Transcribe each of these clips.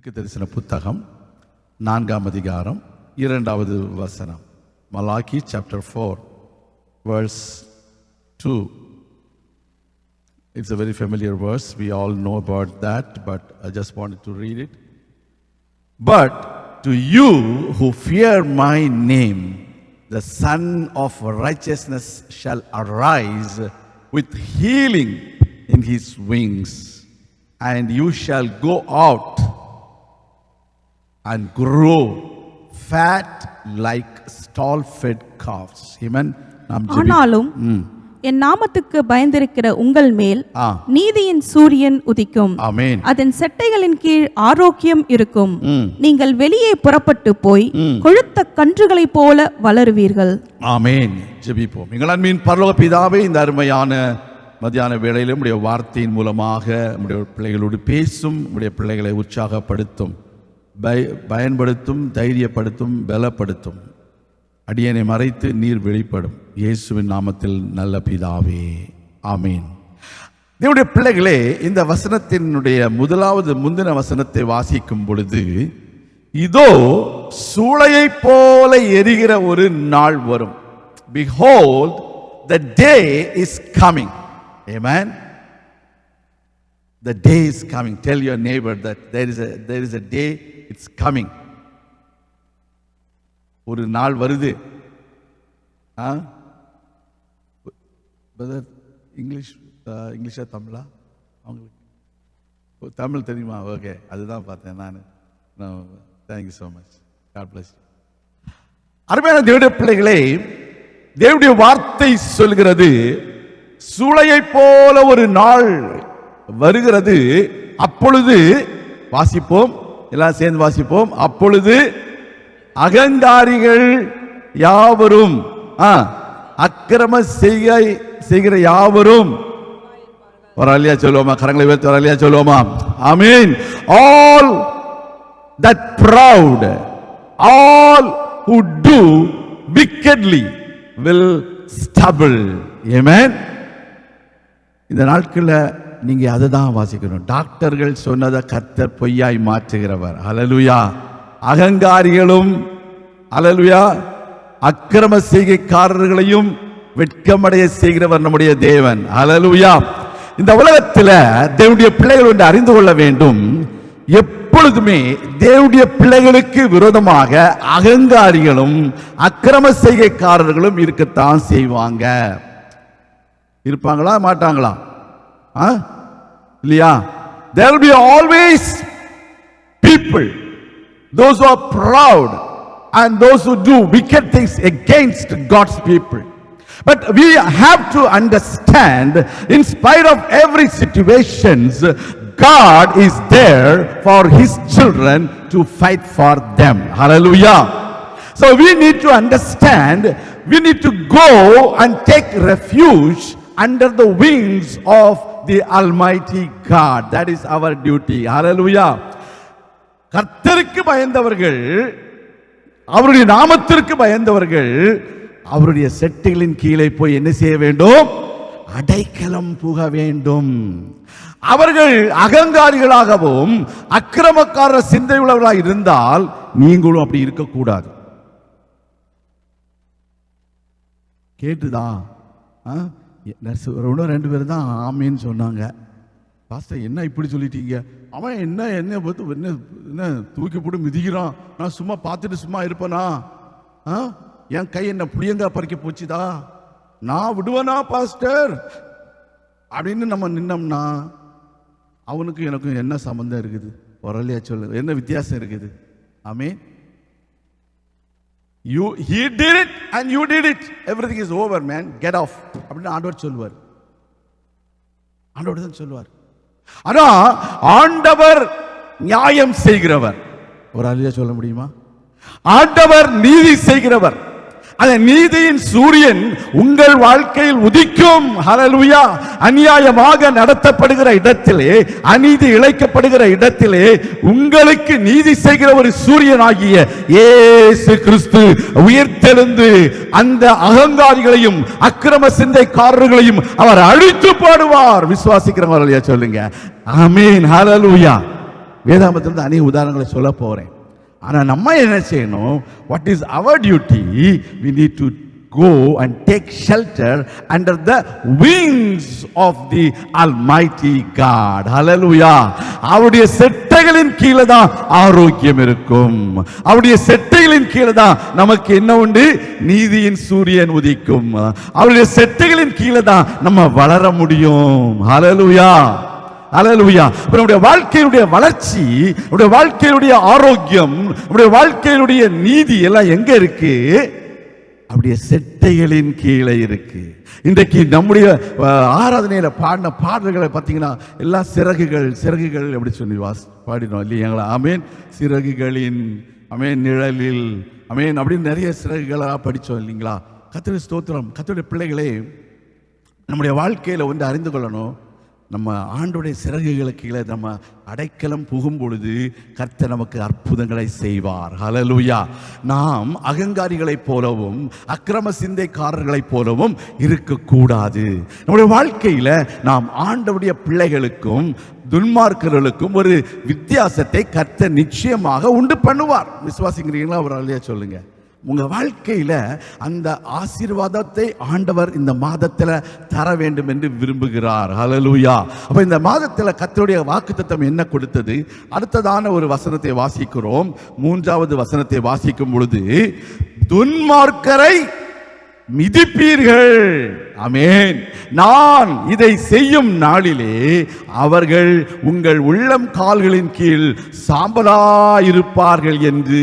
தீர்க்கதரிசன புத்தகம் 4ஆம் அதிகாரம் 2வது வசனம். Malachi chapter 4 verse 2. It's a very familiar verse. We all know about that, but I just wanted to read it. But to you who fear my name, the Son of Righteousness shall arise with healing in his wings, and you shall go out and grow fat like stall-fed calves. Amen. ஆனாலும் என் நாமத்துக்கு பயந்திருக்கிற உங்கள் மேல் நீதியின் சூரியன் உதிக்கும். அதன் செட்டைகளின் கீழ் ஆரோக்கியம் இருக்கும். நீங்கள் வெளியே புறப்பட்டு போய் கொழுத்த கன்றுகளைப் போல வளருவீர்கள். ஆமென். ஜெபிப்போம். எங்கள் அன்பின் பரலோக பிதாவே, இந்த அருமையான மத்தியான வேளையிலும் உம்முடைய வார்த்தையின் மூலமாக உம்முடைய பிள்ளைகளோடு பேசும், உம்முடைய பிள்ளைகளை உற்சாகப்படுத்தும், பயன்படுத்தும், தைரியப்படுத்தும், பலப்படுத்தும். அடியனை மறைத்து நீர் வெளிப்படும். இயேசுவின் நாமத்தில் நல்ல பிதாவே, ஆமீன். தேவனுடைய பிள்ளைகளே, இந்த வசனத்தினுடைய முந்தின வசனத்தை வாசிக்கும் பொழுது, இதோ சூளையை போல எரிகிற ஒரு நாள் வரும். Behold, the day is coming. Amen. The day is coming. Tell your neighbor that there is a day, it's coming. ஒரு நாள் வருது. இங்கிலீஷா தமிழா? அவங்களுக்கு தமிழ் தெரியுமா? ஓகே, அதுதான் பார்த்தேன் நான். Thank you so much. God bless. அருமையான தேவனுடைய பிள்ளைகளே, தேவனுடைய வார்த்தை சொல்கிறது, சூளையை போல ஒரு நாள் வருகிறது. அப்பொழுது வாசிப்போம், எல்லாம் சேர்ந்து வாசிப்போம். அப்பொழுது அகங்காரிகள் யாவரும், அக்கிரம செய்கிற யாவரும், வரலையா சொல்லுவோமா? கரங்களை உயர்த்தி வரலையா சொல்லுவோமா? ஆமென். All that proud, all who do wickedly will stumble. Amen. இந்த நாட்களில் நீங்க அதை தான் வாசிக்கணும். டாக்டர்கள் சொன்னதை கர்த்தர் பொய்யாய் மாற்றுகிறவர். ஹல்லேலூயா. அகங்காரிகளும், ஹல்லேலூயா, அக்கிரம செய்கைக்காரர்களையும் வெட்கமடைய செய்கிறவர் நம்முடைய தேவன். ஹல்லேலூயா. இந்த உலகத்தில் தேவனுடைய பிள்ளைகள் ஒன்று அறிந்து கொள்ள வேண்டும். எப்பொழுதுமே தேவனுடைய பிள்ளைகளுக்கு விரோதமாக அகங்காரிகளும் அக்கிரம செய்கைக்காரர்களும் இருக்கத்தான் செய்வாங்க. இருப்பாங்களா மாட்டாங்களா? இல்லையா? There will be always people, those who are proud and those who do wicked things against God's people. But we have to understand, in spite of every situations, God is there for his children to fight for them. Hallelujah. So we need to understand, we need to go and take refuge under the wings of the Almighty God. That is our duty. Hallelujah. கர்த்தருக்கு பயந்தவர்கள், அவருடைய நாமத்திற்கு பயந்தவர்கள், அவருடைய செட்டைகளின் கீழே போய் என்ன செய்ய வேண்டும்? அடைக்கலம் புக வேண்டும். அவர்கள் அகங்காரிகளாகவும் அக்கிரமக்கார சிந்தை உள்ளவர்களாக இருந்தால் நீங்களும் அப்படி இருக்கக்கூடாது. கேட்டுதா? ரெண்டு பேர் தான் ஆமேன்னு சொன்னாங்க. பாஸ்டர் என்ன இப்படி சொல்லிட்டீங்க? அவன் என்ன பார்த்து என்ன தூக்கி போட்டு மிதிக்கிறான், நான் சும்மா பார்த்துட்டு சும்மா இருப்பேனா? என் கை என்ன புளியங்கா பறிக்க போச்சுதா? நான் விடுவேனா பாஸ்டர் அப்படின்னு நம்ம நின்னோம்னா அவனுக்கும் எனக்கும் என்ன சம்பந்தம் இருக்குது? வரலையா சொல்லு, என்ன வித்தியாசம் இருக்குது? ஆமென். He did it and you did it. Everything is over, man. Get off. அப்படின்னு ஆண்டவர் சொல்லுவார். ஆண்டவர் தான் சொல்லுவார். ஆனா ஆண்டவர் நியாயம் செய்கிறவர். ஒரு ஆளியா சொல்ல முடியுமா? ஆண்டவர் நீதி செய்கிறவர். அந்த நீதியின் சூரியன் உங்கள் வாழ்க்கையில் உதிக்கும். ஹல்லேலூயா. அநியாயமாக நடத்தப்படுகிற இடத்திலே, அநீதி இழைக்கப்படுகிற இடத்திலே உங்களுக்கு நீதி செய்கிற ஒரு சூரியனாகிய இயேசு கிறிஸ்து உயிர்த்தெழுந்து அந்த அகங்காரிகளையும் அக்கிரம சிந்தைக்காரர்களையும் அவர் அழித்து போடுவார். விசுவாசிக்கிறவர்களையா சொல்லுங்க. ஆமென். ஹல்லேலூயா. வேதாகமத்திலிருந்து அநேக உதாரணங்களை சொல்ல போறேன். ஆனா நம்ம என்ன செய்யணும்? What is our duty? we need to go and take shelter under the wings of the Almighty God. Hallelujah. அவருடைய செட்டைகளின் கீழே தான் ஆரோக்கியம் இருக்கும். அவருடைய செட்டைகளின் கீழே தான் நமக்கு என்ன உண்டு? நீதியின் சூரியன் உதிக்கும். அவருடைய செட்டைகளின் கீழே தான் நம்ம வளர முடியும். Hallelujah. ஹல்லேலூயா. நம்முடைய வாழ்க்கையுடைய வளர்ச்சி, நம்முடைய வாழ்க்கையுடைய ஆரோக்கியம், நம்முடைய வாழ்க்கையுடைய நீதி எல்லாம் எங்க இருக்கு? அப்படியே செட்டைகளின் கீழே இருக்கு. இன்றைக்கு நம்முடைய ஆராதனையில பாடின பாடல்களை பார்த்தீங்கன்னா எல்லாம் சிறகுகள் சிறகுகள் எப்படி சொல்லி பாடினோம் இல்லையா? ஆமேன். சிறகுகளின் ஆமேன் நிழலில் ஆமேன் அப்படின்னு நிறைய சிறகுகளாக படித்தோம் இல்லைங்களா? கர்த்தருடைய ஸ்தோத்திரம். கர்த்தருடைய பிள்ளைகளே, நம்முடைய வாழ்க்கையில் ஒன்று அறிந்து கொள்ளணும். நம்ம ஆண்டவருடைய சிறகுகளுக்கு கீழே நம்ம அடைக்கலம் புகும் பொழுது கர்த்தர் நமக்கு அற்புதங்களை செய்வார். ஹல்லேலூயா. நாம் அகங்காரிகளைப் போலவும் அக்கிரம சிந்தைக்காரர்களைப் போலவும் இருக்கக்கூடாது. நம்முடைய வாழ்க்கையில நாம் ஆண்டவருடைய பிள்ளைகளுக்கும் துன்மார்க்கர்களுக்கும் ஒரு வித்தியாசத்தை கர்த்தர் நிச்சயமாக உண்டு பண்ணுவார். விசுவாசிக்கிறீங்களா? ஒரு ஆளையா சொல்லுங்க. உங்க வாழ்க்கையில அந்த ஆசீர்வாதத்தை ஆண்டவர் இந்த மாதத்துல தர வேண்டும் என்று விரும்புகிறார். ஹல்லேலூயா. அப்ப இந்த மாதத்துல கர்த்தருடைய வாக்குத்தத்தம் என்ன கொடுத்தது? அடுத்ததான ஒரு வசனத்தை வாசிக்கிறோம். 3வது வசனத்தை வாசிக்கும் பொழுது, துன்மார்க்கரை மிதிப்பீர்கள். ஆமென். நான் இதை செய்யும் நாளிலே அவர்கள் உங்கள் உள்ளம் கால்களின் கீழ் சாம்பலாயிருப்பார்கள் என்று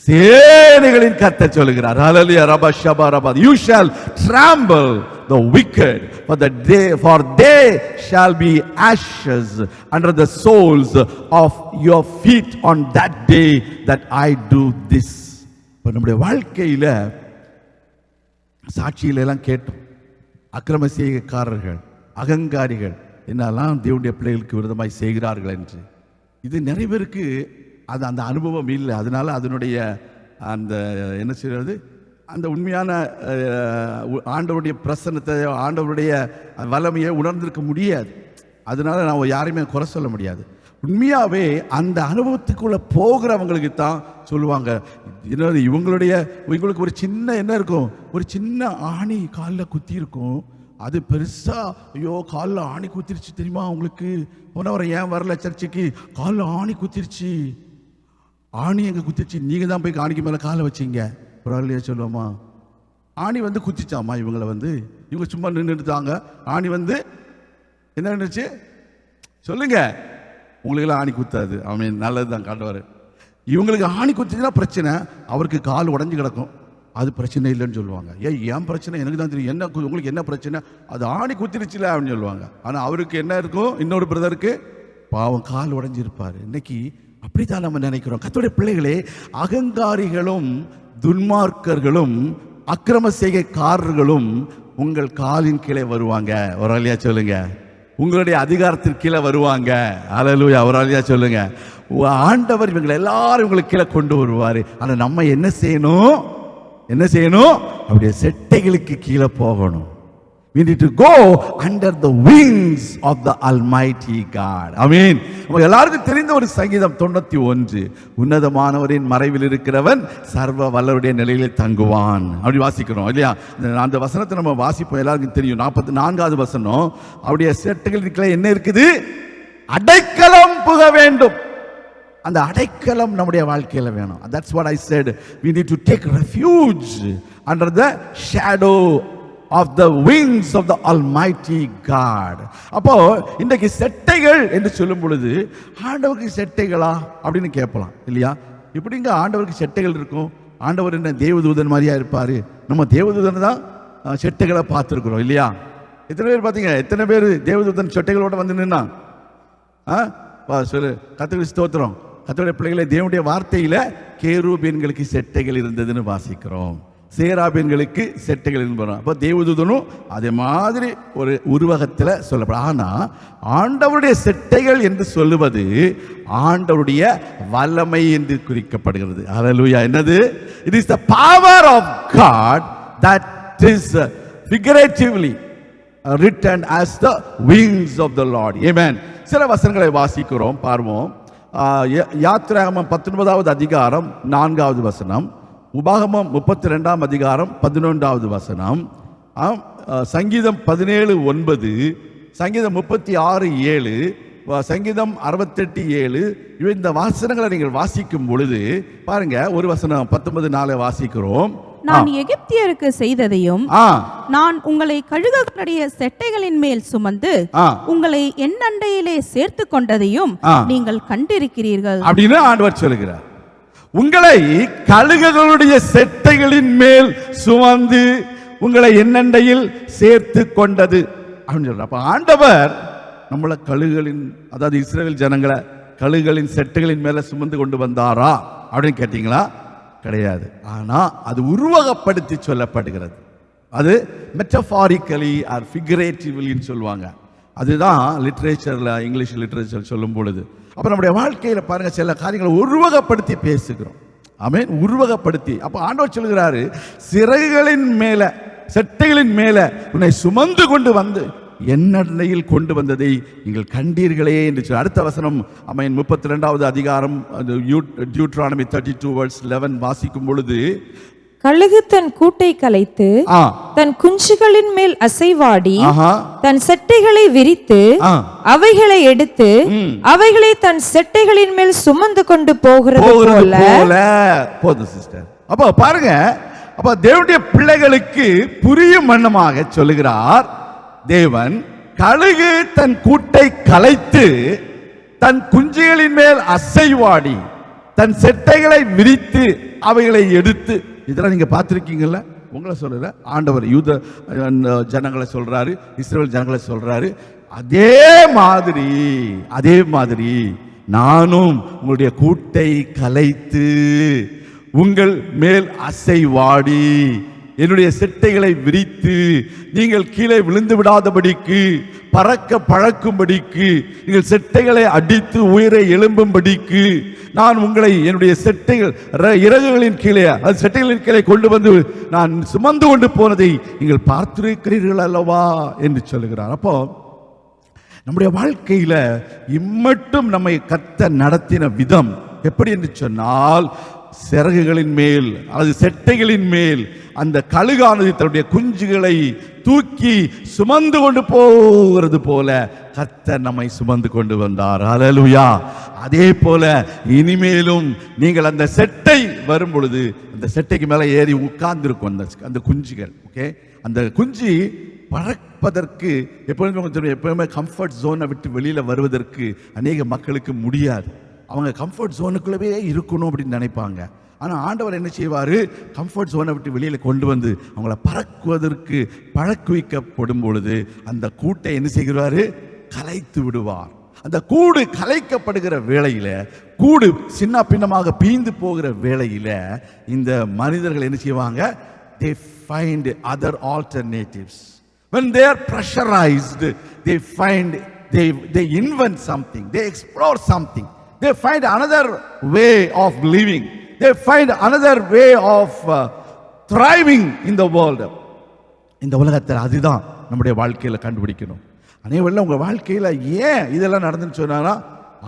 சேனைகளின் கர்த்தர் சொல்கிறார். ஹல்லேலூயா. ரபா ஷபா ரபா. You shall trample the wicked, for they shall be ashes under the soles of your feet on that day that I do this. நம்முடைய வாழ்க்கையில சாட்சியில எல்லாம் கேட்டோம். அக்கிரம செய்கைக்காரர்கள், அகங்காரிகள் என்னெல்லாம் தேவனுடைய பிள்ளைகளுக்கு விரோதமாய் செய்கிறார்கள் என்று. இது நிறைய பேருக்கு அது அந்த அனுபவம் இல்லை. அதனால அதனுடைய அந்த என்ன செய்வது, அந்த உண்மையான ஆண்டவருடைய பிரசன்னத்தை, ஆண்டவருடைய வல்லமையை உணர்ந்திருக்க முடியாது. அதனால நான் யாரையுமே குறை சொல்ல முடியாது. உண்மையாகவே அந்த அனுபவத்துக்குள்ள போகிறவங்களுக்கு தான் சொல்லுவாங்க, என்னது இவங்களுக்கு ஒரு சின்ன என்ன இருக்கும், ஒரு சின்ன ஆணி காலில் குத்தி இருக்கும். அது பெருசா ஐயோ காலில் ஆணி குத்திருச்சு தெரியுமா உங்களுக்கு? போனவரை ஏன் வரல சர்ச்சைக்கு? காலில் ஆணி குத்திருச்சு. ஆணி எங்க குத்திருச்சு? நீங்க தான் போய் ஆணிக்கு மேலே காலை வச்சிங்க. ஒரு ஆளையா சொல்லுவோமா? ஆணி குத்திச்சாமா இவங்க சும்மா நின்றுட்டாங்க. ஆணி என்ன நினைச்சு சொல்லுங்க. உங்களுக்கெல்லாம் ஆணி குத்தாது. அவன் நல்லது தான் காட்டுவார். இவங்களுக்கு ஆணி குத்திச்சுன்னா பிரச்சனை, அவருக்கு கால் உடஞ்சி கிடக்கும். அது பிரச்சனை இல்லைன்னு சொல்லுவாங்க. ஏன் பிரச்சனை எனக்கு தான் தெரியும். என்ன உங்களுக்கு என்ன பிரச்சனை? அது ஆணி குத்திருச்சுல அப்படின்னு சொல்லுவாங்க. ஆனால் அவருக்கு என்ன இருக்கும்? இன்னொரு பிரதருக்கு பாவம் கால் உடஞ்சிருப்பார். இன்னைக்கு அப்படித்தான் நம்ம நினைக்கிறோம். கர்த்தருடைய பிள்ளைகளே, அகங்காரிகளும் துன்மார்க்கர்களும் அக்கிரம செய்கைக்காரர்களும் உங்கள் காலின் கீழே வருவாங்க. ஒரு ஆளியா சொல்லுங்க. உங்களுடைய அதிகாரத்திற்கு கீழே வருவாங்க. ஹல்லேலூயா. ஒரு ஆளியா சொல்லுங்க. ஆண்டவர் இவங்களை எல்லாரும் உங்களுக்கு கீழே கொண்டு வருவார். ஆனால் நம்ம என்ன செய்யணும்? அப்படியே செட்டைகளுக்கு கீழே போகணும். We need to go under the wings of the Almighty God. Amen. நமக்கு எல்லாருக்கும் தெரிந்த ஒரு சங்கீதம் 91, உன்னதமானவரின் மறைவில் இருக்கிறவன் சர்வ வல்லவருடைய நிலையிலே தங்குவான். அப்படி வாசிக்கிறோம் இல்லையா? அந்த வசனத்தை நம்ம வாசிப்போம். எல்லாருக்கும் தெரியும். 44வது வசனம், அவருடைய செட்டைகளுக்கு என்ன இருக்குது? அடைக்கலம் புக வேண்டும். அந்த அடைக்கலம் நம்முடைய வாழ்க்கையில வேணும். That's what I said. We need to take refuge under the shadow of the wings of the Almighty God. அப்போ இன்றைக்கு செட்டைகள் என்று சொல்லும் பொழுது ஆண்டவருக்கு செட்டைகளா அப்படின்னு கேட்கலாம் இல்லையா? எப்படிங்க ஆண்டவருக்கு செட்டைகள் இருக்கும்? ஆண்டவர் என்ன தேவதூதன் மாதிரியா இருப்பாரு? நம்ம தேவதூதன் தான் செட்டைகளை பார்த்துருக்குறோம் இல்லையா? எத்தனை பேர் பார்த்தீங்க? எத்தனை பேர் தேவதூதன் செட்டைகளோட வந்து நின்னா? சொல்லு. கர்த்தருக்கு ஸ்தோத்திரம். கர்த்தருடைய பிள்ளைகளை, தேவனுடைய வார்த்தையில கேருபீன்களுக்கு செட்டைகள் இருந்ததுன்னு வாசிக்கிறோம். சேராபீன்களுக்கு செட்டைகள் இருந்தோம். அப்போ தேவதூதனும் அதே மாதிரி ஒரு உருவகத்தில் சொல்லப்படும். ஆனால் ஆண்டவருடைய செட்டைகள் என்று சொல்லுவது ஆண்டவருடைய வல்லமை என்று குறிக்கப்படுகிறது. ஹல்லேலூயா. என்னது? It is the power of God that is figuratively written as the wings of the Lord. Amen. சில வசனங்களை வாசிக்கிறோம், பார்வோம். யாத்திராகமம் 19வது அதிகாரம் 4வது வசனம், உபாகமம் 32ஆம் அதிகாரம் 11வது வசனம், சங்கீதம் 17:9, சங்கீதம் 36:7, சங்கீதம் 68:7. இந்த வசனங்களை நீங்கள் வாசிக்கும் பொழுது பாருங்க, ஒரு வசனம் 19:4 வாசிக்கிறோம். நான் எகிப்தியருக்கு செய்ததையும் நான் உங்களை கழுகுகளுடைய செட்டைகளின் மேல் சுமந்து உங்களை என் அண்டையிலே சேர்த்து கொண்டதையும் நீங்கள் கண்டிருக்கிறீர்கள் அப்படின்னு ஆண்டவர் சொல்லுகிறார். உங்களை கழுகுகளுடைய செட்டைகளின் மேல் சுமந்து உங்களை என்னண்டையில் சேர்த்து கொண்டது அப்படின்னு சொல்ற. அப்ப ஆண்டவர் நம்மள கழுகுகளின், அதாவது இஸ்ரவேல் ஜனங்களை கழுகுகளின் செட்டைகளின் மேல சுமந்து கொண்டு வந்தாரா அப்படின்னு கேட்டீங்களா? கிடையாது. ஆனா அது உருவகப்படுத்தி சொல்லப்படுகிறது. அது மெட்டபாரிக்கலி ஆர் ஃபிகரேட்டிவ்லின்னு சொல்லுவாங்க. அதுதான் லிட்ரேச்சர்ல, இங்கிலீஷ் லிட்ரேச்சர் சொல்லும் பொழுது. அப்ப நம்முடைய வாழ்க்கையில பாருங்க, சில காரியங்களை உருவகப்படுத்தி பேசுகிறோம். ஆமென், உருவகப்படுத்தி. அப்ப ஆண்டவர் சொல்கிறாரு, சிறகுகளின் மேல, செட்டைகளின் மேல உன்னை சுமந்து கொண்டு வந்து என்னண்டையில் கொண்டு வந்ததை நீங்கள் கண்டீர்களே என்று சொல்லி அடுத்த வசனம், ஆமென், 32வது அதிகாரம் டியூட்ரானமி 32:11 வாசிக்கும் பொழுது, கழுகு தன் கூட்டை கலைத்து தன் குஞ்சுகளின் மேல் அசைவாடி தன் செட்டைகளை விரித்து அவைகளை எடுத்து அவைகளை தன் செட்டைகளின் மேல் சுமந்து கொண்டு போகிறது போல. போதும் சிஸ்டர். அப்ப பாருங்க, அப்ப தேவனுடைய பிள்ளைகளுக்கு புரியும் வண்ணமாக சொல்லுகிறார் தேவன். கழுகு தன் கூட்டை கலைத்து தன் குஞ்சுகளின் மேல் அசைவாடி தன் செட்டைகளை விரித்து அவைகளை எடுத்து, இதெல்லாம் நீங்க பார்த்திருக்கீங்கல்ல? உங்களை சொல்லல, ஆண்டவர் யூத ஜனங்களை சொல்றாரு, இஸ்ரவேல் ஜனங்களை சொல்றாரு. அதே மாதிரி நானும் உங்களுடைய கூட்டை கலைத்து உங்கள் மேல் அசைவாடி என்னுடைய செட்டைகளை விரித்து நீங்கள் கீழே விழுந்து விடாதபடிக்கு, பறக்க பழக்கும்படிக்கு, நீங்கள் செட்டைகளை அடித்து உயிரை எழும்பும்படிக்கு நான் உங்களை என்னுடைய செட்டைகள் இறகுகளின் கீழே, அது செட்டைகளின் கீழே கொண்டு வந்து நான் சுமந்து கொண்டு போனதை நீங்கள் பார்த்திருக்கிறீர்கள் அல்லவா என்று சொல்லுகிறார். அப்போ நம்முடைய வாழ்க்கையில இம்மட்டும் நம்மை கர்த்தர் நடத்தின விதம் எப்படி என்று சொன்னால், சிறகுகளின் மேல் அல்லது செட்டைகளின் மேல் அந்த கழுகானது தன்னுடைய குஞ்சுகளை தூக்கி சுமந்து கொண்டு போகிறது போல கர்த்தர் நம்மை சுமந்து கொண்டு வந்தார். ஹல்லேலூயா. அதே போல இனிமேலும் நீங்கள் அந்த செட்டை வரும் பொழுது அந்த செட்டைக்கு மேலே ஏறி உட்கார்ந்துருக்கும் அந்த குஞ்சுகள். ஓகே, அந்த குஞ்சு பறப்பதற்கு எப்பவுமே கம்ஃபர்ட் ஜோனை விட்டு வெளியில வருவதற்கு அநேக மக்களுக்கு முடியாது. அவங்க கம்ஃபர்ட் ஜோனுக்குள்ளவே இருக்கணும் அப்படின்னு நினைப்பாங்க. ஆனால் ஆண்டவர் என்ன செய்வார், கம்ஃபர்ட் ஜோனை விட்டு வெளியில் கொண்டு வந்து அவங்கள பறக்குவதற்கு பழக்குவிக்கப்படும் பொழுது அந்த கூட்டை என்ன செய்கிறாரு, கலைத்து விடுவார். அந்த கூடு கலைக்கப்படுகிற வேளையில, கூடு சின்ன பின்னமாக பீந்து போகிற வேளையில இந்த மனிதர்கள் என்ன செய்வாங்க, they find other alternatives. When they are pressurized, they invent something, they explore something. They find another way of living. They find another way of thriving in the world. இந்த உலகத்தில் அதுதான் நம்முடைய வாழ்க்கையில கண்டுபிடிக்கணும். அனைவரும் உங்க வாழ்க்கையில ஏன் இதெல்லாம் நடந்துன்னு சொன்னா,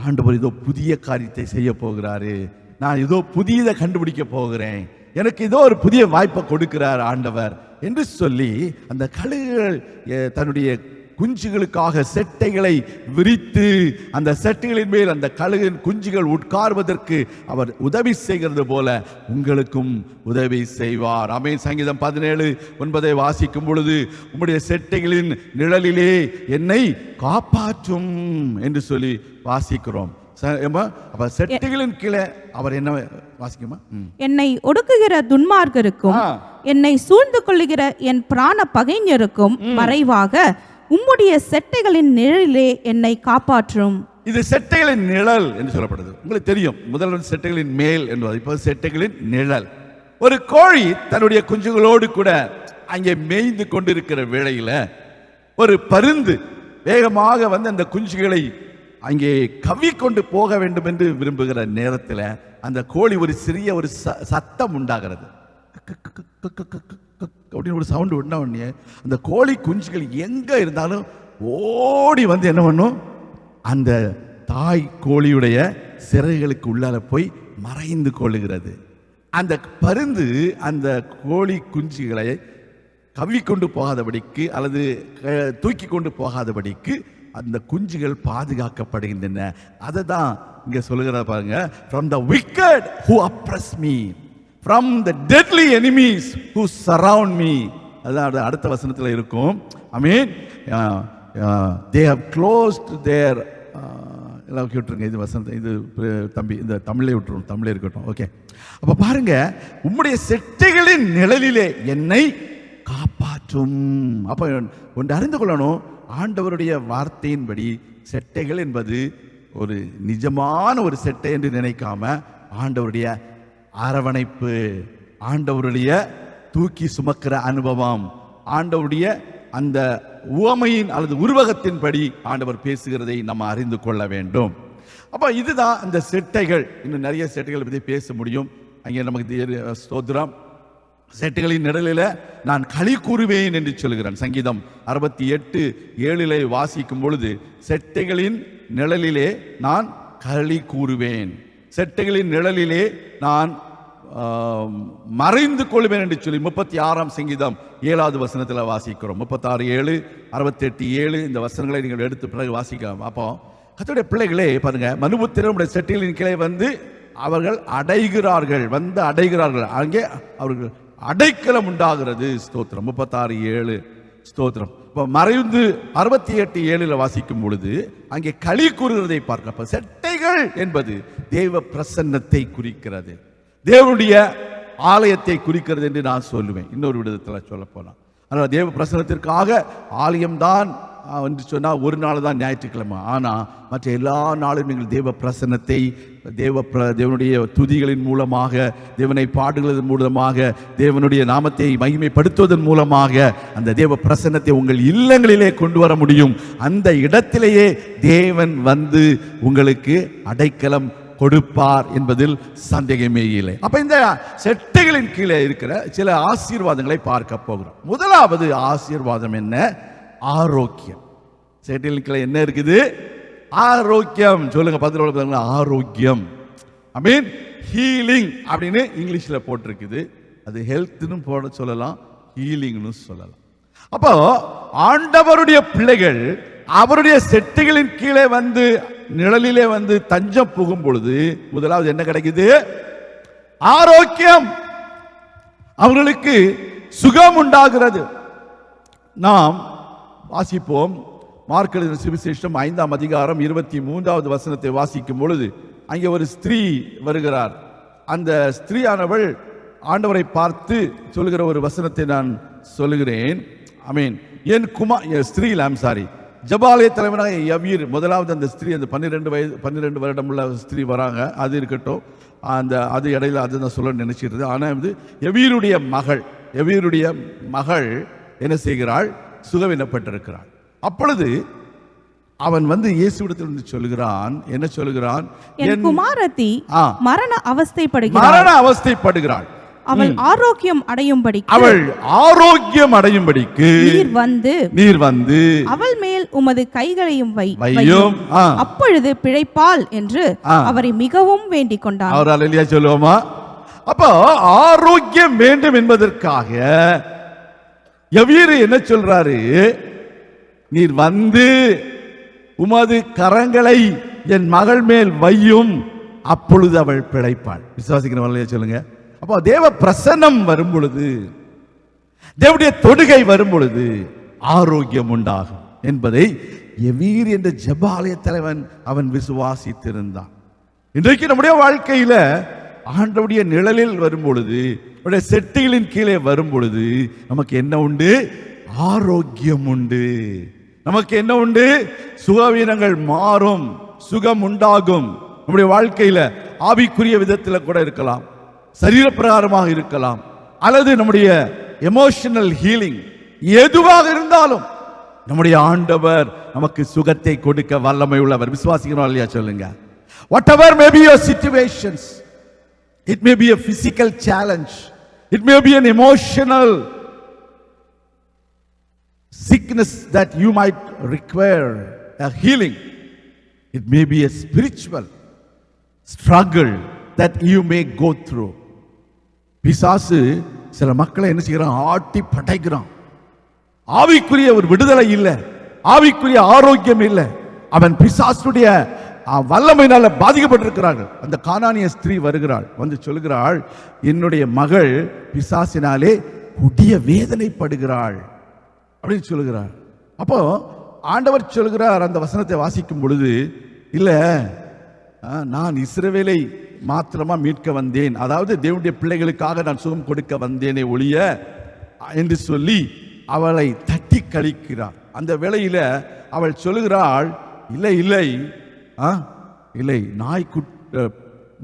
ஆண்டவர் ஏதோ புதிய காரியத்தை செய்ய போகிறாரு, நான் ஏதோ புதியதை கண்டுபிடிக்க போகிறேன், எனக்கு ஏதோ ஒரு புதிய வாய்ப்பை கொடுக்கிறார் ஆண்டவர் என்று சொல்லி அந்த கழுகுகள் தன்னுடைய குஞ்சுகளுக்காக செட்டைகளை விரித்து அந்த செட்டைகளின் மேல் அந்த கழுகின் குஞ்சுகள் உட்கார்வதற்கு அவர் உதவி செய்கிறது போல உங்களுக்கும் உதவி செய்வார். ஆமென். சங்கீதம் 17:9 வாசிக்கும் பொழுது, உம்முடைய செட்டைகளின் நிழலிலே என்னை காப்பாற்றும் என்று சொல்லி வாசிக்கிறோம். அப்ப செட்டைகளின் கீழே அவர் என்ன வாசிக்குமா, என்னை ஒடுக்குகிற துன்மார்க்கருக்கும் என்னை சூழ்ந்து கொள்ளுகிற என் பிராண பகைஞருக்கும் மறைவாக உம்முடைய செட்டைகளின் நிழலிலே என்னை காப்பாற்றும். இது செட்டைகளின் நிழல் என்று சொல்லப்படுது. உங்களுக்கு தெரியும், முதல்ல செட்டைகளின் மேல் என்பது, இப்போ செட்டைகளின் நிழல். ஒரு கோழி தன்னுடைய குஞ்சுகளோடு கூட அங்கே மேய்ந்து கொண்டிருக்கிற வேளையில ஒரு பருந்து வேகமாக வந்து அந்த குஞ்சுகளை அங்கே கவ்விக்கொண்டு போக வேண்டும் என்று விரும்புகிற நேரத்தில் அந்த கோழி ஒரு சிறிய ஒரு சத்தம் உண்டாகிறது. அப்படின்னு ஒரு சவுண்டு உண்டா உடனே அந்த கோழி குஞ்சுகள் எங்க இருந்தாலும் ஓடி வந்து என்ன பண்ணும், அந்த தாய் கோழியுடைய சிறகுகளுக்கு உள்ளால போய் மறைந்து கொள்ளுகிறது. அந்த பருந்து அந்த கோழி குஞ்சுகளை கவ்விக்கொண்டு போகாதபடிக்கு அல்லது தூக்கி கொண்டு போகாதபடிக்கு அந்த குஞ்சுகள் பாதுகாக்கப்படுகின்றன. அதை தான் இங்க சொல்லுகிற பாருங்க, from the wicked who oppress me, from the deadly enemies who surround me. அதான் அடுத்த வசனத்தில் இருக்கும். I mean they have closed their எல்லாம் விட்டுருங்க, இது வசனம், இது தம்பி இந்த தமிழே விட்டுரும், தமிழே இருக்கட்டும். ஓகே, அப்போ பாருங்க, உம்முடைய செட்டைகளின் நிழலிலே என்னை காப்பாற்றும். அப்போ ஒன்று அறிந்து கொள்ளணும், ஆண்டவருடைய வார்த்தையின்படி செட்டைகள் என்பது ஒரு நிஜமான ஒரு செட்டை என்று நினைக்காம ஆண்டவருடைய அரவணைப்பு, ஆண்டவருடைய தூக்கி சுமக்கிற அனுபவம், ஆண்டவருடைய அந்த உவமையின் அல்லது உருவகத்தின்படி ஆண்டவர் பேசுகிறதை நம்ம அறிந்து கொள்ள வேண்டும். அப்போ இதுதான் அந்த செட்டைகள். இன்னும் நிறைய செட்டைகளை பற்றி பேச முடியும். அங்கே நமக்கு ஸ்தோத்திரம், செட்டைகளின் நிழலில் நான் களி கூறுவேன் என்று சொல்கிறான். சங்கீதம் 68:7 வாசிக்கும் பொழுது செட்டைகளின் நிழலிலே நான் களி கூறுவேன், செட்டைகளின் நிழலிலே நான் மறைந்து கொள்வேன் என்று சொல்லி 36ஆம் சங்கீதம் 7வது வசனத்தில் வாசிக்கிறோம். 36:7, 68:7 இந்த வசனங்களை நீங்கள் எடுத்து பிறகு வாசிக்கலாம். அப்போ கர்த்தருடைய பிள்ளைகளே பாருங்க, மனுபுத்திரனுடைய செட்டைகளின் கீழே வந்து அவர்கள் அடைகிறார்கள், வந்து அடைகிறார்கள், அங்கே அவர்கள் அடைக்கலம் உண்டாகிறது. ஸ்தோத்திரம். 36:7 ஸ்தோத்திரம். இப்போ மறைந்து 68:7 வாசிக்கும் பொழுது அங்கே களி கூறுகிறதை பார்க்க, செட்டைகள் என்பது தேவ பிரசன்னத்தை குறிக்கிறது, தேவனுடைய ஆலயத்தை குறிக்கிறது என்று நான் சொல்லுவேன். இன்னொரு விதத்தில் சொல்ல போனால், அதனால் தேவ பிரசன்னத்திற்காக ஆலயம்தான் என்று சொன்னால் ஒரு நாள் தான் ஞாயிற்றுக்கிழமை. ஆனால் மற்ற எல்லா நாளும் நீங்கள் தேவ பிரசன்னத்தை தேவனுடைய துதிகளின் மூலமாக, தேவனை பாடுகிறதன் மூலமாக, தேவனுடைய நாமத்தை மகிமைப்படுத்துவதன் மூலமாக அந்த தேவ பிரசன்னத்தை உங்கள் இல்லங்களிலே கொண்டு வர முடியும். அந்த இடத்திலேயே தேவன் வந்து உங்களுக்கு அடைக்கலம் கொடுப்பார் என்பதில் சந்தேகமே இல்லை. அப்ப இந்த செட்டைகளின் கீழே இருக்கிற சில ஆசீர்வாதங்களை பார்க்க போகிறோம். முதலாவது ஆசீர்வாதம் என்ன? ஆரோக்கியம். செட்டைகளின் கீழே என்ன இருக்குது? ஆரோக்கியம். சொல்லுங்க, 10 ஆரோக்கியம். ஐ மீன் ஹீலிங் அப்படின்னு இங்கிலீஷ்ல போட்டிருக்குது. அது ஹெல்த்னு போட சொல்லலாம், ஹீலிங்னு சொல்லலாம். அப்போ ஆண்டவருடைய பிள்ளைகள் அவருடைய செட்டைகளின் கீழே வந்து நிழலிலே வந்து தஞ்சம் புகும் பொழுது முதலாவது என்ன கிடைக்குது? ஆரோக்கியம். அவர்களுக்கு சுகம் உண்டாகிறது. நாம் வாசிப்போம், மார்க் எழுதின சுவிசேஷம் 5ஆம் அதிகாரம் 23வது வசனத்தை வாசிக்கும் பொழுது அங்கே ஒரு ஸ்திரீ வருகிறார். அந்த ஸ்திரீயானவள் ஆண்டவரை பார்த்து சொல்லுகிற ஒரு வசனத்தை நான் சொல்லுகிறேன். ஐ மீன் என் ஜபாலய தலைவனாக யவீர், முதலாவது அந்த ஸ்திரீ, அந்த 12 வருடம் உள்ள ஸ்திரீ வராங்க. அது இருக்கட்டும், அது இடையில அது நான் சொல்ல நினைச்சிருது. ஆனால் வந்து யவீருடைய மகள் என்ன செய்கிறாள்? சுகவீனப்பட்டிருக்கிறாள். அப்பொழுது அவன் வந்து இயேசுவிடத்தில் சொல்லுகிறான், என்ன சொல்லுகிறான்? என் குமாரத்தி மரண அவஸ்தைப்படுகிறாள், அவள் ஆரோக்கியம் அடையும்படிக்கு நீர் வந்து அவள் மேல் உமது கைகளையும் வையும், அப்பொழுது பிழைப்பாள் என்று அவரை மிகவும் வேண்டிக் கொண்டார். அவர் அல்லேலூயா சொல்லுவோமா? அப்போ ஆரோக்கியம் வேண்டும் என்பதற்காக யவீரு என்ன சொல்றாரு? நீர் வந்து உமது கரங்களை என் மகள் மேல் வையும், அப்பொழுது அவள் பிழைப்பாள். விசுவாசிக்கிறவங்களே சொல்லுங்க. அப்போ தேவ பிரசன்னம் வரும் பொழுது, தேவனுடைய தொடுகை வரும் பொழுது ஆரோக்கியம் உண்டாகும் என்பதை யவீர் என்ற ஜெபாலய தலைவன் அவன் விசுவாசித்திருந்தான். இன்றைக்கு நம்முடைய வாழ்க்கையில ஆண்டவருடைய நிழலில் வரும் பொழுது, செட்டைகளின் கீழே வரும் பொழுது நமக்கு என்ன உண்டு? ஆரோக்கியம் உண்டு. நமக்கு என்ன உண்டு? சுகவீனங்கள் மாறும், சுகம் உண்டாகும். நம்முடைய வாழ்க்கையில ஆவிக்குரிய விதத்தில் கூட இருக்கலாம், சரீர பிரகாரமாக இருக்கலாம், அல்லது நம்முடைய எமோஷனல் ஹீலிங், எதுவாக இருந்தாலும் நம்முடைய ஆண்டவர் நமக்கு சுகத்தை கொடுக்க வல்லமை உள்ளவர். விசுவாசிக்கிறோம் இல்லையா? சொல்லுங்க. Whatever may be your situations, it may be a physical challenge, it may be an emotional sickness that you might require a healing. It may be a spiritual struggle that you may go through. பிசாசு சில மக்களை என்ன செய்கிறான்? ஆட்டி படைக்கிறான். ஆவிக்குரிய ஒரு விடுதலை இல்லை, ஆவிக்குரிய ஆரோக்கியம் இல்லை. அவன் பிசாசுடைய வல்லமையினால பாதிக்கப்பட்டிருக்கிறார்கள். அந்த கானானிய ஸ்திரீ வருகிறாள், வந்து சொல்கிறாள், என்னுடைய மகள் பிசாசினாலே கொடிய வேதனைப்படுகிறாள் அப்படின்னு சொல்லுகிறார். அப்போ ஆண்டவர் சொல்கிறார், அந்த வசனத்தை வாசிக்கும் பொழுது, இல்ல நான் இஸ்ரவேலை மாத்திரமா மீட்க வந்தேன், அதாவது தேவனுடைய பிள்ளைகளுக்காக நான் சுகம் கொடுக்க வந்தேனே ஒழிய என்று சொல்லி அவளை தட்டி கழிக்கிறார். அந்த வேளையில அவள் சொல்லுகிறாள், இல்லை இல்லை இல்லை,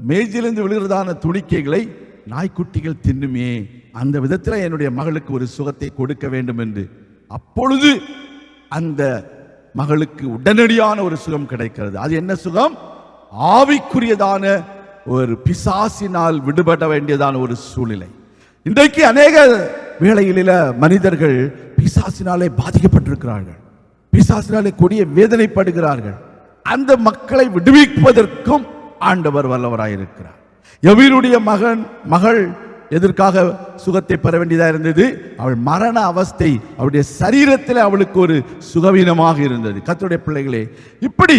மேஜிலிருந்து விழுகிறதான துணிக்கைகளை நாய்க்குட்டிகள் தின்னுமே, அந்த விதத்தில் என்னுடைய மகளுக்கு ஒரு சுகத்தை கொடுக்க வேண்டும் என்று. அப்பொழுது அந்த மகளுக்கு உடனடியான ஒரு சுகம் கிடைக்கிறது. அது என்ன சுகம்? ஆவிக்குரியதான ஒரு பிசாசினால் விடுபட வேண்டியதான ஒரு சூழ்நிலை. இன்றைக்கு அநேக வேளைகளில மனிதர்கள் பிசாசினாலே பாதிக்கப்பட்டிருக்கிறார்கள், பிசாசினாலே கொடிய வேதனைப்படுகிறார்கள். அந்த மக்களை விடுவிப்பதற்கும் ஆண்டவர் வல்லவராயிருக்கிறார். யவீருடைய மகள் எதற்காக சுகத்தை பெற வேண்டியதாக இருந்தது? அவள் மரண அவஸ்தை, அவளுடைய சரீரத்தில் அவளுக்கு ஒரு சுகவீனமாக இருந்தது. கர்த்தருடைய பிள்ளைகளே, இப்படி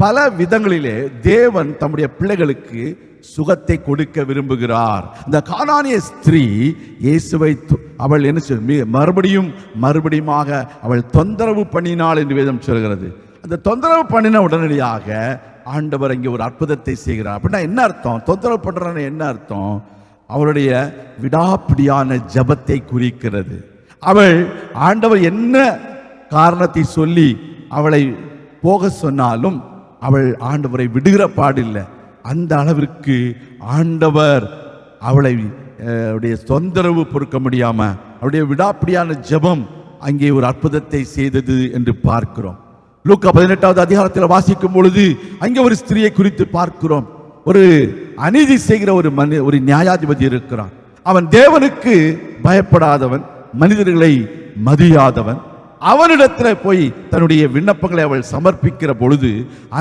பல விதங்களிலே தேவன் தம்முடைய பிள்ளைகளுக்கு சுகத்தை கொடுக்க விரும்புகிறார். இந்த கானானிய ஸ்திரீ இயேசுவை அவள் என்ன மறுபடியுமாக அவள் தொந்தரவு பண்ணினாள் என்று வேதம் சொல்கிறது. அந்த தொந்தரவு பண்ணின உடனடியாக ஆண்டவர் இங்கே ஒரு அற்புதத்தை செய்கிறார். அப்படின்னா என்ன அர்த்தம்? தொந்தரவு பண்றான்னு என்ன அர்த்தம்? அவளுடைய விடாப்பிடியான ஜபத்தை குறிக்கிறது. அவள் ஆண்டவர் என்ன காரணத்தை சொல்லி அவளை போக சொன்னாலும் அவள் ஆண்டவரை விடுகிற பாடில்லை. அந்த அளவிற்கு ஆண்டவர் அவளை தொந்தரவு பொறுக்க முடியாம அவருடைய விடாப்பிடியான ஜபம் அங்கே ஒரு அற்புதத்தை செய்தது என்று பார்க்கிறோம். லூக்கா 18வது அதிகாரத்தில் வாசிக்கும் பொழுது அங்கே ஒரு ஸ்திரியை குறித்து பார்க்கிறோம். ஒரு அநீதி செய்கிற ஒரு நியாயாதிபதி இருக்கிறான். அவன் தேவனுக்கு பயப்படாதவன், மனிதர்களை மதியாதவன். அவனிடத்தில் போய் தன்னுடைய விண்ணப்பங்களை அவள் சமர்ப்பிக்கிற பொழுது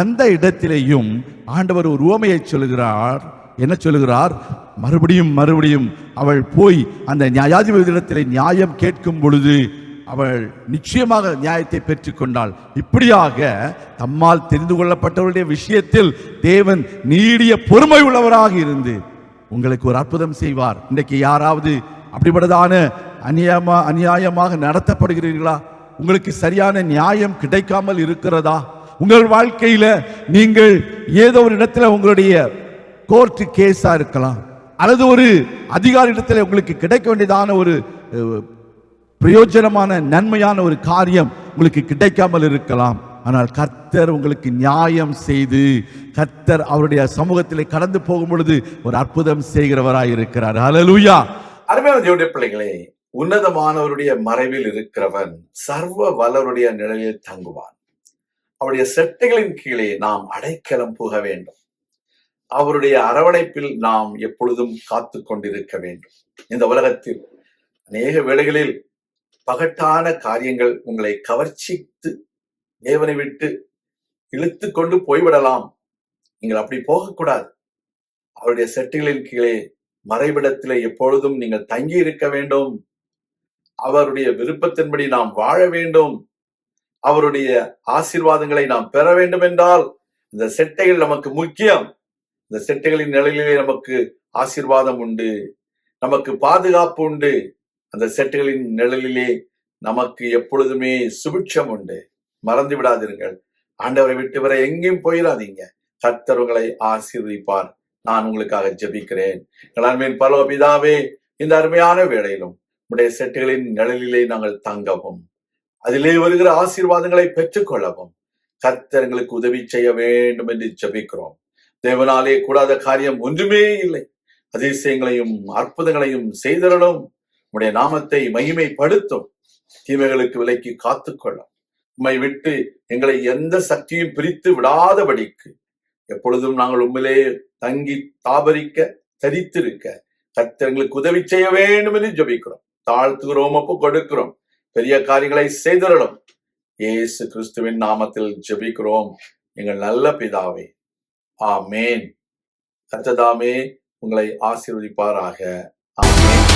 அந்த இடத்திலேயும் ஆண்டவர் ஒரு உவமையை சொல்லுகிறார். என்ன சொல்லுகிறார்? மறுபடியும் அவள் போய் அந்த நியாயாதிபதியிடத்தில் நியாயம் கேட்கும் பொழுது அவள் நிச்சயமாக நியாயத்தை பெற்றுக்கொண்டாள். இப்படியாக தம்மால் தெரிந்து கொள்ளப்பட்டவருடைய விஷயத்தில் தேவன் நீடிய பொறுமை உள்ளவராக இருந்து உங்களுக்கு ஒரு அற்புதம் செய்வார். இன்றைக்கு யாராவது அப்படிப்பட்டதான அநியாயமாக நடத்தப்படுகிறீர்களா? உங்களுக்கு சரியான நியாயம் கிடைக்காமல் இருக்கிறதா? உங்கள் வாழ்க்கையில நீங்கள் ஏதோ ஒரு இடத்துல உங்களுடைய கோர்ட் கேஸா இருக்கலாம், அல்லது ஒரு அதிகாரி இடத்துல உங்களுக்கு கிடைக்க வேண்டியதான ஒரு பிரயோஜனமான நன்மையான ஒரு காரியம் உங்களுக்கு கிடைக்காமல் இருக்கலாம். ஆனால் கர்த்தர் உங்களுக்கு நியாயம் செய்து கர்த்தர் அவருடைய சமூகத்திலே கடந்து போகும் பொழுது ஒரு அற்புதம் செய்கிறவராய் இருக்கிறார். ஹல்லேலூயா. அருமையான தேவனுடைய பிள்ளைகளே, உன்னதமானவருடைய மறைவில் இருக்கிறவன் சர்வ வல்லவருடைய நிழலில் தங்குவான். அவருடைய செட்டைகளின் கீழே நாம் அடைக்கலம் புக வேண்டும். அவருடைய அரவணைப்பில் நாம் எப்பொழுதும் காத்து கொண்டிருக்க வேண்டும். இந்த உலகத்தில் அநேக வேளைகளில் பகட்டான காரியங்கள் உங்களை கவர்ச்சித்து தேவனை விட்டு இழுத்து கொண்டு போய்விடலாம். நீங்கள் அப்படி போகக்கூடாது. அவருடைய செட்டுகளின் கீழே மறைவிடத்திலே எப்பொழுதும் நீங்கள் தங்கி இருக்க வேண்டும். அவருடைய விருப்பத்தின்படி நாம் வாழ வேண்டும். அவருடைய ஆசீர்வாதங்களை நாம் பெற வேண்டும் என்றால் இந்த செட்டைகள் நமக்கு முக்கியம். இந்த செட்டைகளின் நிழலிலே நமக்கு ஆசீர்வாதம் உண்டு, நமக்கு பாதுகாப்பு உண்டு. அந்த செட்டுகளின் நிழலிலே நமக்கு எப்பொழுதுமே சுபிட்சம் உண்டு. மறந்து விடாதீர்கள். ஆண்டவரை விட்டு வர எங்கேயும் போயிடாதீங்க. கர்த்தர் உங்களை ஆசீர்வதிப்பார். நான் உங்களுக்காக ஜெபிக்கிறேன். என் பரலோக பிதாவே, இந்த அருமையான வேளையிலும் உடைய செட்டுகளின் நிழலிலே நாங்கள் தங்கவும் அதிலே வருகிற ஆசீர்வாதங்களை பெற்றுக் கொள்ளவும் கர்த்தர் எங்களுக்கு உதவி செய்ய வேண்டும் என்று ஜெபிக்கிறோம். தேவனாலே கூடாத காரியம் ஒன்றுமே இல்லை. அதிசயங்களையும் அற்புதங்களையும் செய்தரலும் உடைய நாமத்தை மகிமைப்படுத்தும். தீமைகளுக்கு விலக்கி காத்துக்கொள்ளும். உம்மை விட்டு எங்களை எந்த சக்தியும் பிரித்து விடாதபடிக்கு எப்பொழுதும் நாங்கள் உண்மையிலே தங்கி தாபரிக்க தரித்திருக்க கர்த்தர் எங்களுக்கு உதவி செய்ய வேண்டும் என்று ஜெபிக்கிறோம். தாழ்த்துகிறோம், ஒப்பு கொடுக்கிறோம். பெரிய காரியங்களை செய்தரலும். இயேசு கிறிஸ்துவின் நாமத்தில் ஜெபிக்கிறோம். எங்கள் நல்ல பிதாவே, ஆமேன். கர்த்தர் தாமே உங்களை ஆசீர்வதிப்பாராக. ஆமென்.